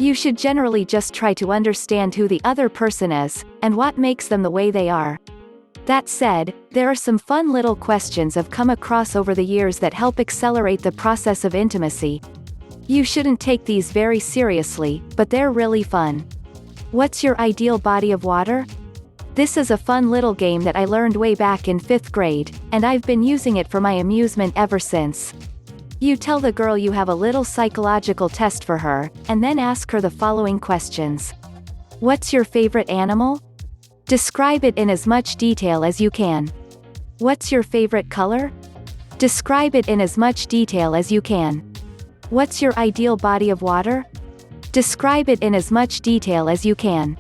You should generally just try to understand who the other person is, and what makes them the way they are. That said, there are some fun little questions I've come across over the years that help accelerate the process of intimacy. You shouldn't take these very seriously, but they're really fun. What's your ideal body of water? This is a fun little game that I learned way back in 5th grade, and I've been using it for my amusement ever since. You tell the girl you have a little psychological test for her, and then ask her the following questions. What's your favorite animal? Describe it in as much detail as you can. What's your favorite color? Describe it in as much detail as you can. What's your ideal body of water? Describe it in as much detail as you can.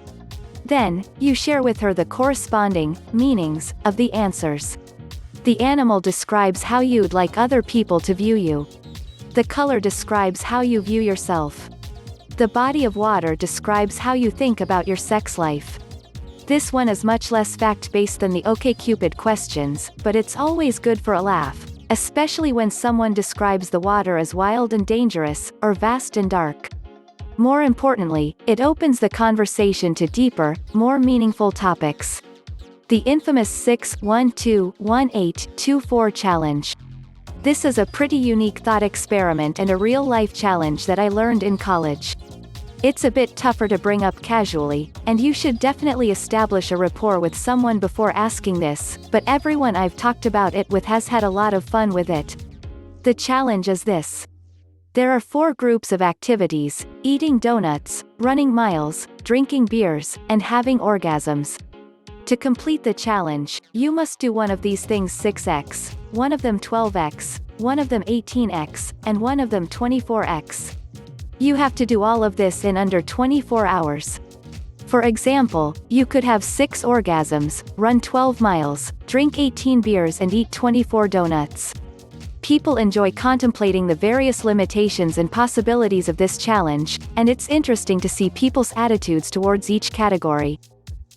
Then, you share with her the corresponding meanings of the answers. The animal describes how you'd like other people to view you. The color describes how you view yourself. The body of water describes how you think about your sex life. This one is much less fact-based than the OkCupid questions, but it's always good for a laugh, especially when someone describes the water as wild and dangerous, or vast and dark. More importantly, it opens the conversation to deeper, more meaningful topics. The infamous 6-1-2-1-8-2-4 challenge. This is a pretty unique thought experiment and a real-life challenge that I learned in college. It's a bit tougher to bring up casually, and you should definitely establish a rapport with someone before asking this, but everyone I've talked about it with has had a lot of fun with it. The challenge is this. There are 4 groups of activities: eating donuts, running miles, drinking beers, and having orgasms. To complete the challenge, you must do one of these things 6x, one of them 12x, one of them 18x, and one of them 24x. You have to do all of this in under 24 hours. For example, you could have 6 orgasms, run 12 miles, drink 18 beers and eat 24 donuts. People enjoy contemplating the various limitations and possibilities of this challenge, and it's interesting to see people's attitudes towards each category.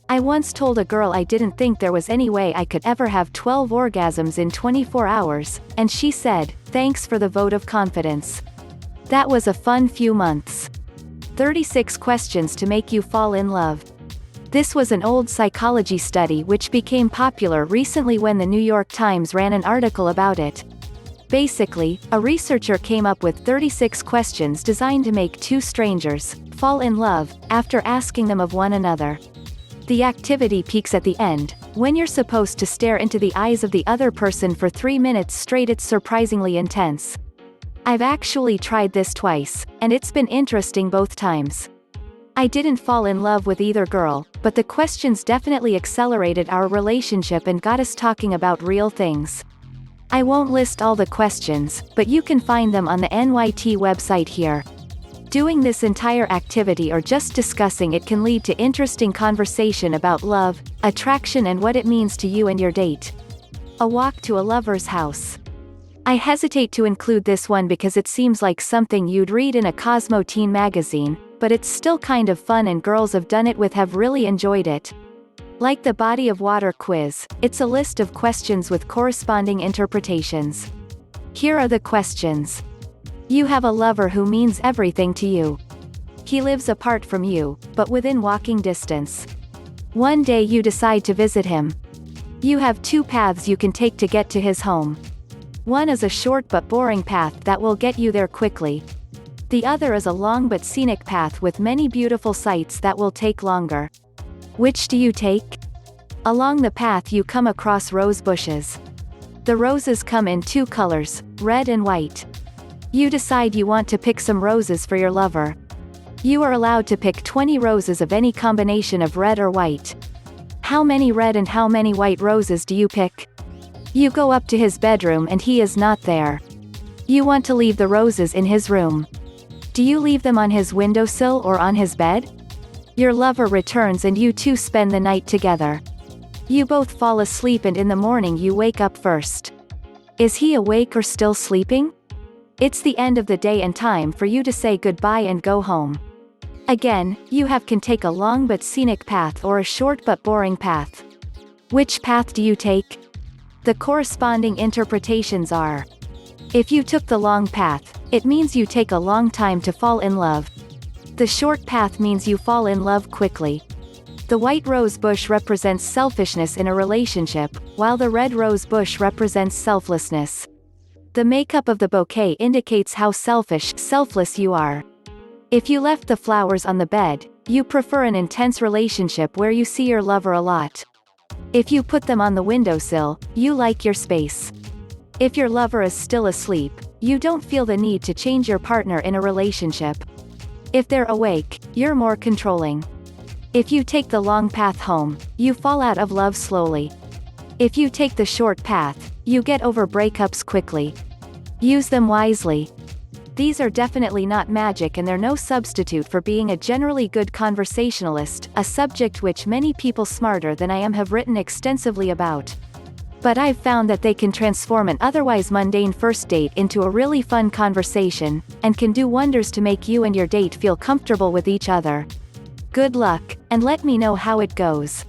I once told a girl I didn't think there was any way I could ever have 12 orgasms in 24 hours, and she said, "Thanks for the vote of confidence." That was a fun few months. 36 questions to make you fall in love. This was an old psychology study which became popular recently when the New York Times ran an article about it. Basically, a researcher came up with 36 questions designed to make 2 strangers fall in love after asking them of one another. The activity peaks at the end, when you're supposed to stare into the eyes of the other person for 3 minutes straight. It's surprisingly intense. I've actually tried this twice, and it's been interesting both times. I didn't fall in love with either girl, but the questions definitely accelerated our relationship and got us talking about real things. I won't list all the questions, but you can find them on the NYT website here. Doing this entire activity or just discussing it can lead to interesting conversation about love, attraction and what it means to you and your date. A walk to a lover's house. I hesitate to include this one because it seems like something you'd read in a Cosmo teen magazine, but it's still kind of fun and girls I've done it with have really enjoyed it. Like the body of water quiz, it's a list of questions with corresponding interpretations. Here are the questions. You have a lover who means everything to you. He lives apart from you, but within walking distance. One day you decide to visit him. You have 2 paths you can take to get to his home. One is a short but boring path that will get you there quickly. The other is a long but scenic path with many beautiful sights that will take longer. Which do you take? Along the path you come across rose bushes. The roses come in 2 colors, red and white. You decide you want to pick some roses for your lover. You are allowed to pick 20 roses of any combination of red or white. How many red and how many white roses do you pick? You go up to his bedroom and he is not there. You want to leave the roses in his room. Do you leave them on his windowsill or on his bed? Your lover returns and you two spend the night together. You both fall asleep and in the morning you wake up first. Is he awake or still sleeping? It's the end of the day and time for you to say goodbye and go home. Again, you can take a long but scenic path or a short but boring path. Which path do you take? The corresponding interpretations are: if you took the long path, it means you take a long time to fall in love. The short path means you fall in love quickly. The white rose bush represents selfishness in a relationship, while the red rose bush represents selflessness. The makeup of the bouquet indicates how selfless you are. If you left the flowers on the bed, you prefer an intense relationship where you see your lover a lot. If you put them on the windowsill, you like your space. If your lover is still asleep, you don't feel the need to change your partner in a relationship. If they're awake, you're more controlling. If you take the long path home, you fall out of love slowly. If you take the short path, you get over breakups quickly. Use them wisely. These are definitely not magic, and they're no substitute for being a generally good conversationalist, a subject which many people smarter than I am have written extensively about. But I've found that they can transform an otherwise mundane first date into a really fun conversation, and can do wonders to make you and your date feel comfortable with each other. Good luck, and let me know how it goes.